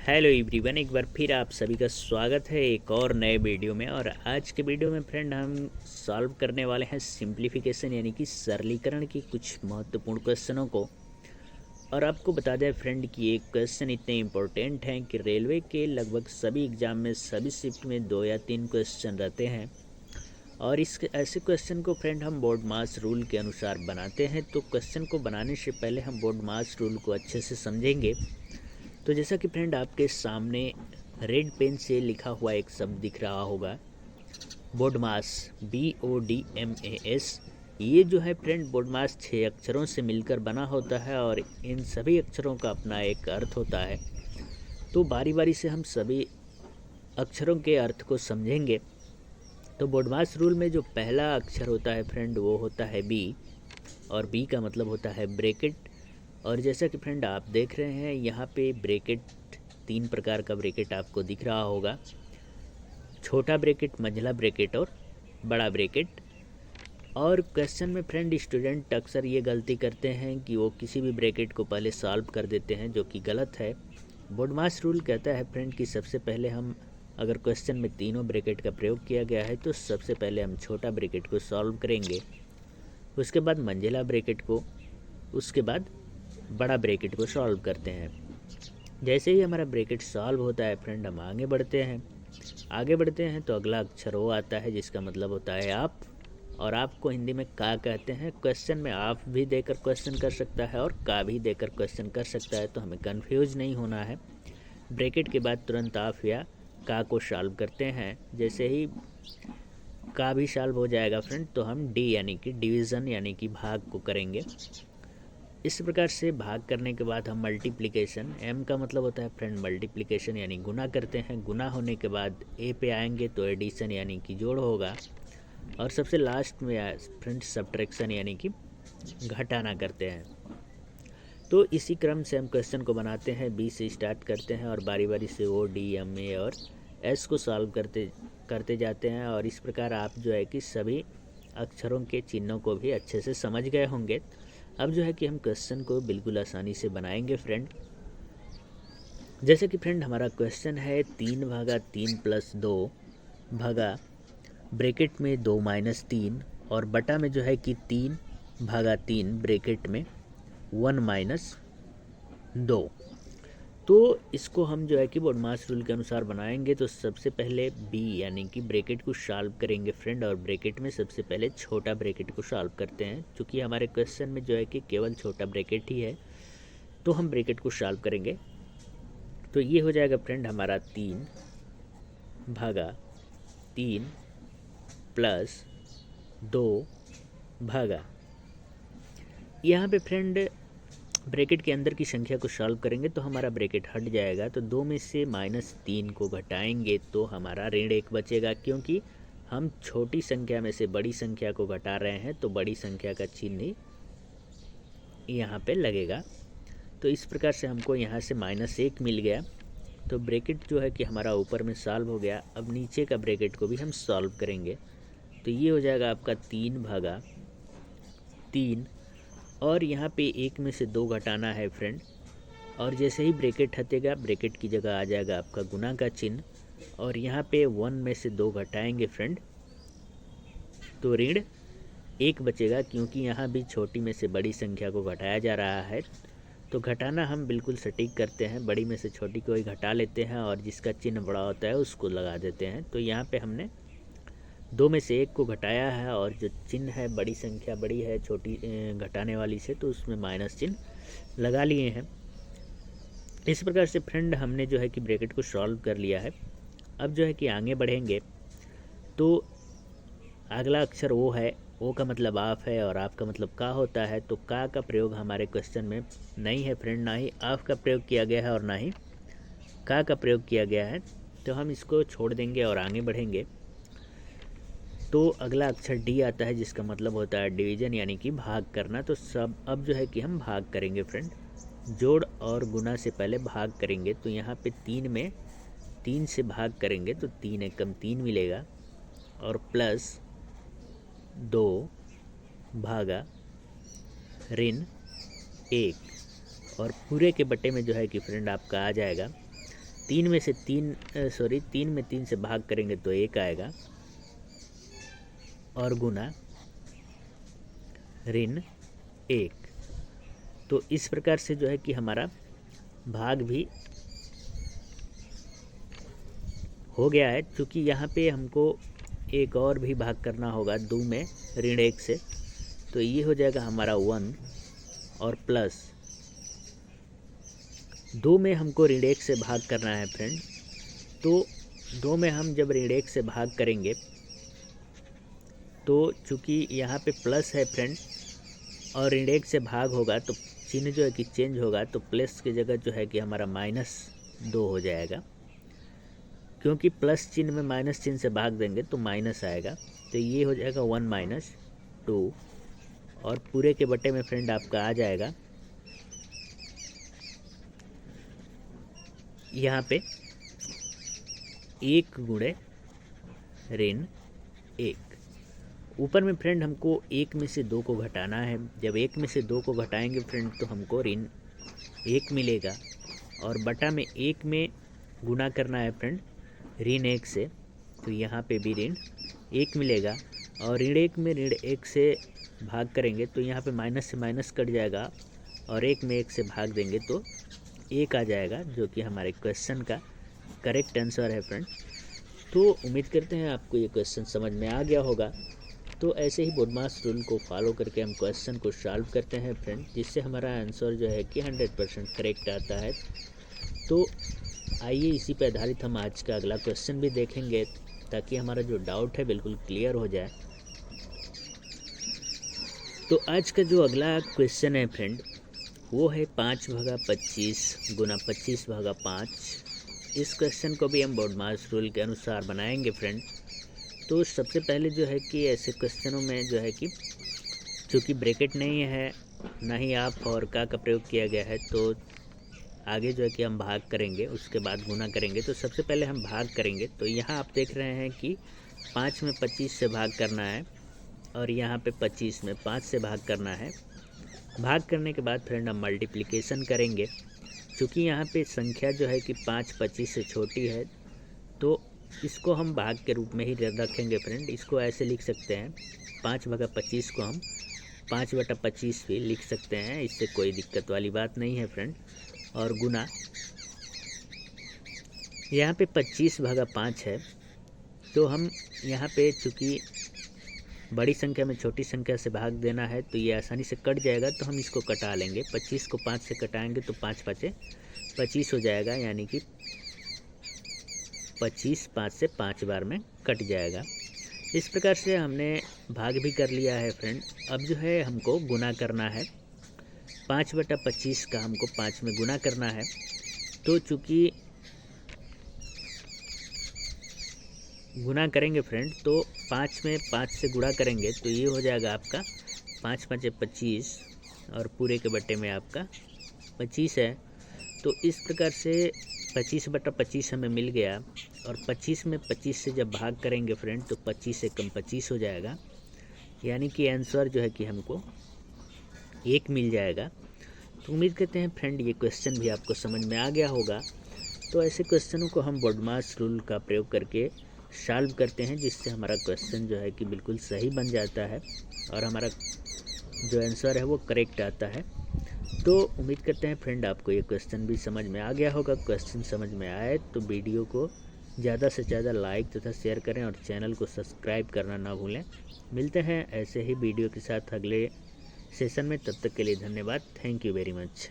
Hello everyone, एक बार फिर आप सभी का स्वागत है एक और नए वीडियो में। और आज के वीडियो में फ्रेंड हम सॉल्व करने वाले हैं सिंप्लीफिकेशन यानी कि सरलीकरण की कुछ महत्वपूर्ण क्वेश्चनों को। और आपको बता दें फ्रेंड कि ये क्वेश्चन इतने इम्पोर्टेंट हैं कि रेलवे के लगभग सभी एग्ज़ाम में सभी शिफ्ट में 2 या 3 क्वेश्चन रहते हैं। और इस ऐसे क्वेश्चन को फ्रेंड हम बोर्ड मास रूल के अनुसार बनाते हैं। तो क्वेश्चन को बनाने से पहले हम बोर्ड मास रूल को अच्छे से समझेंगे। तो जैसा कि फ्रेंड आपके सामने रेड पेन से लिखा हुआ एक शब्द दिख रहा होगा, बोडमास, BODMAS। ये जो है फ्रेंड बोडमास 6 अक्षरों से मिलकर बना होता है और इन सभी अक्षरों का अपना एक अर्थ होता है। तो बारी बारी से हम सभी अक्षरों के अर्थ को समझेंगे। तो बोडमास रूल में जो पहला अक्षर होता है फ्रेंड वो होता है B, और B का मतलब होता है ब्रैकेट। और जैसा कि फ्रेंड आप देख रहे हैं यहाँ पे ब्रैकेट 3 प्रकार का ब्रैकेट आपको दिख रहा होगा, छोटा ब्रैकेट, मंझला ब्रैकेट और बड़ा ब्रैकेट। और क्वेश्चन में फ्रेंड स्टूडेंट अक्सर ये गलती करते हैं कि वो किसी भी ब्रैकेट को पहले सॉल्व कर देते हैं, जो कि गलत है। बोडमास रूल कहता है फ्रेंड कि सबसे पहले हम, अगर क्वेश्चन में तीनों ब्रैकेट का प्रयोग किया गया है तो सबसे पहले हम छोटा ब्रैकेट को सॉल्व करेंगे, उसके बाद मंझला ब्रैकेट को, उसके बाद बड़ा ब्रैकेट को सॉल्व करते हैं। जैसे ही हमारा ब्रैकेट सॉल्व होता है फ्रेंड हम आगे बढ़ते हैं तो अगला अक्षर ओ आता है जिसका मतलब होता है आप। और आपको हिंदी में का कहते हैं। क्वेश्चन में आप भी देकर क्वेश्चन कर सकता है और का भी देकर क्वेश्चन कर सकता है, तो हमें कंफ्यूज नहीं होना है। ब्रैकेट के बाद तुरंत आप या का को सॉल्व करते हैं। जैसे ही का भी सॉल्व हो जाएगा फ्रेंड तो हम डी यानी कि डिवीज़न यानी कि भाग को करेंगे। इस प्रकार से भाग करने के बाद हम मल्टीप्लिकेशन, एम का मतलब होता है फ्रेंड मल्टीप्लिकेशन यानी गुना करते हैं। गुना होने के बाद ए पे आएंगे तो एडिशन यानी कि जोड़ होगा। और सबसे लास्ट में फ्रेंड सब्ट्रैक्शन यानी कि घटाना करते हैं। तो इसी क्रम से हम क्वेश्चन को बनाते हैं, बी से स्टार्ट करते हैं और बारी बारी से ओ, डी, एम, ए और एस को सॉल्व करते जाते हैं। और इस प्रकार आप जो है कि सभी अक्षरों के चिन्हों को भी अच्छे से समझ गए होंगे। अब जो है कि हम क्वेश्चन को बिल्कुल आसानी से बनाएंगे फ्रेंड। जैसे कि फ्रेंड हमारा क्वेश्चन है 3 भागा 3 प्लस 2 भागा ब्रैकेट में 2 माइनस 3 और बटा में जो है कि 3 भागा 3 ब्रैकेट में 1 माइनस 2। तो इसको हम जो है कि बोडमास रूल के अनुसार बनाएंगे। तो सबसे पहले बी यानी कि ब्रैकेट को सॉल्व करेंगे फ्रेंड, और ब्रैकेट में सबसे पहले छोटा ब्रैकेट को सॉल्व करते हैं। क्योंकि हमारे क्वेश्चन में जो है कि केवल छोटा ब्रैकेट ही है तो हम ब्रैकेट को सॉल्व करेंगे। तो ये हो जाएगा फ्रेंड हमारा 3 भागा 3 प्लस 2 भागा, यहाँ पे फ्रेंड ब्रैकेट के अंदर की संख्या को सॉल्व करेंगे तो हमारा ब्रैकेट हट जाएगा। तो 2 में से -3 को घटाएंगे तो हमारा ऋण 1 बचेगा, क्योंकि हम छोटी संख्या में से बड़ी संख्या को घटा रहे हैं तो बड़ी संख्या का चिन्ह यहाँ पे लगेगा। तो इस प्रकार से हमको यहाँ से -1 मिल गया। तो ब्रैकेट जो है कि हमारा ऊपर में सॉल्व हो गया। अब नीचे का ब्रैकेट को भी हम सॉल्व करेंगे। तो ये हो जाएगा आपका 3 भागा 3, और यहाँ पे 1 में से 2 घटाना है फ्रेंड। और जैसे ही ब्रैकेट हटेगा ब्रैकेट की जगह आ जाएगा आपका गुना का चिन्ह, और यहाँ पे 1 में से 2 घटाएंगे फ्रेंड तो ऋण 1 बचेगा, क्योंकि यहाँ भी छोटी में से बड़ी संख्या को घटाया जा रहा है। तो घटाना हम बिल्कुल सटीक करते हैं, बड़ी में से छोटी को ही घटा लेते हैं और जिसका चिन्ह बड़ा होता है उसको लगा देते हैं। तो यहाँ पे हमने 2 में से 1 को घटाया है और जो चिन्ह है, बड़ी संख्या बड़ी है छोटी घटाने वाली से, तो उसमें माइनस चिन्ह लगा लिए हैं। इस प्रकार से फ्रेंड हमने जो है कि ब्रैकेट को सॉल्व कर लिया है। अब जो है कि आगे बढ़ेंगे तो अगला अक्षर ओ है। ओ का मतलब आप है और आप का मतलब का होता है। तो का प्रयोग हमारे क्वेश्चन में नहीं है फ्रेंड, ना ही आप का प्रयोग किया गया है और ना ही का प्रयोग किया गया है। तो हम इसको छोड़ देंगे और आगे बढ़ेंगे। तो अगला अक्षर डी आता है जिसका मतलब होता है डिवीज़न यानी कि भाग करना। तो सब अब जो है कि हम भाग करेंगे फ्रेंड, जोड़ और गुना से पहले भाग करेंगे। तो यहाँ पे 3 में 3 से भाग करेंगे तो 3 एकम 3 मिलेगा, और प्लस 2 भागा ऋण 1, और पूरे के बटे में जो है कि फ्रेंड आपका आ जाएगा 3 में 3 से भाग करेंगे तो 1 आएगा और गुना ऋण 1। तो इस प्रकार से जो है कि हमारा भाग भी हो गया है। क्योंकि यहाँ पे हमको एक और भी भाग करना होगा 2 में ऋण 1 से, तो ये हो जाएगा हमारा 1 और प्लस 2 में हमको ऋण 1 से भाग करना है फ्रेंड। तो 2 में हम जब ऋण 1 से भाग करेंगे तो चूँकि यहाँ पे प्लस है फ्रेंड और ऋण 1 से भाग होगा तो चिन्ह जो है कि चेंज होगा, तो प्लस की जगह जो है कि हमारा -2 हो जाएगा। क्योंकि प्लस चिन्ह में माइनस चिन्ह से भाग देंगे तो माइनस आएगा, तो ये हो जाएगा 1 - 2 और पूरे के बटे में फ्रेंड आपका आ जाएगा यहाँ पे 1 गुणे ऋण 1। ऊपर में फ्रेंड हमको 1 में से 2 को घटाना है। जब 1 में से 2 को घटाएंगे फ्रेंड तो हमको ऋण 1 मिलेगा और बटा में 1 में गुना करना है फ्रेंड ऋण 1 से, तो यहाँ पे भी ऋण 1 मिलेगा और ऋण 1 में ऋण 1 से भाग करेंगे तो यहाँ पे माइनस से माइनस कट जाएगा और 1 में 1 से भाग देंगे तो 1 आ जाएगा, जो कि हमारे क्वेश्चन का करेक्ट आंसर है फ्रेंड। तो उम्मीद करते हैं आपको ये क्वेश्चन समझ में आ गया होगा। तो ऐसे ही बोडमास रूल को फॉलो करके हम क्वेश्चन को सॉल्व करते हैं फ्रेंड, जिससे हमारा आंसर जो है कि 100% करेक्ट आता है। तो आइए इसी पर आधारित हम आज का अगला क्वेश्चन भी देखेंगे ताकि हमारा जो डाउट है बिल्कुल क्लियर हो जाए। तो आज का जो अगला क्वेश्चन है फ्रेंड वो है 5/25 गुना 25/5। इस क्वेश्चन को भी हम बोडमास रूल के अनुसार बनाएंगे फ्रेंड। तो सबसे पहले जो है कि ऐसे क्वेश्चनों में जो है कि चूँकि ब्रैकेट नहीं है ना ही आप और का प्रयोग किया गया है, तो आगे जो है कि हम भाग करेंगे, उसके बाद गुना करेंगे। तो सबसे पहले हम भाग करेंगे। तो यहाँ आप देख रहे हैं कि 5 में 25 से भाग करना है और यहाँ पे 25 में 5 से भाग करना है। भाग करने के बाद फ्रेंड हम मल्टीप्लिकेशन करेंगे। चूँकि यहाँ पे संख्या जो है कि 5 25 से छोटी है तो इसको हम भाग के रूप में ही रखेंगे फ्रेंड। इसको ऐसे लिख सकते हैं 5/25 को हम 5/25 भी लिख सकते हैं, इससे कोई दिक्कत वाली बात नहीं है फ्रेंड। और गुना यहाँ पे 25/5 है, तो हम यहाँ पे चूँकि बड़ी संख्या में छोटी संख्या से भाग देना है तो ये आसानी से कट जाएगा, तो हम इसको कटा लेंगे। 25 को 5 से कटाएंगे तो 5 5 25 हो जाएगा, यानी कि 25 5 से 5 बार में कट जाएगा। इस प्रकार से हमने भाग भी कर लिया है फ्रेंड। अब जो है हमको गुना करना है। 5/25 का हमको 5 में गुना करना है। तो चूँकि गुना करेंगे फ्रेंड तो 5 में 5 से गुणा करेंगे तो ये हो जाएगा आपका 5 5 25 और पूरे के बटे में आपका 25 है। तो इस प्रकार से 25/25 हमें मिल गया और 25 में 25 से जब भाग करेंगे फ्रेंड तो 25 से कम 25 हो जाएगा, यानी कि आंसर जो है कि हमको 1 मिल जाएगा। तो उम्मीद करते हैं फ्रेंड ये क्वेश्चन भी आपको समझ में आ गया होगा। तो ऐसे क्वेश्चनों को हम बोडमास रूल का प्रयोग करके सॉल्व करते हैं, जिससे हमारा क्वेश्चन जो है कि बिल्कुल सही बन जाता है और हमारा जो आंसर है वो करेक्ट आता है। तो उम्मीद करते हैं फ्रेंड आपको ये क्वेश्चन भी समझ में आ गया होगा। क्वेश्चन समझ में आए तो वीडियो को ज़्यादा से ज़्यादा लाइक तथा शेयर करें और चैनल को सब्सक्राइब करना ना भूलें। मिलते हैं ऐसे ही वीडियो के साथ अगले सेशन में, तब तक के लिए धन्यवाद। Thank you very much.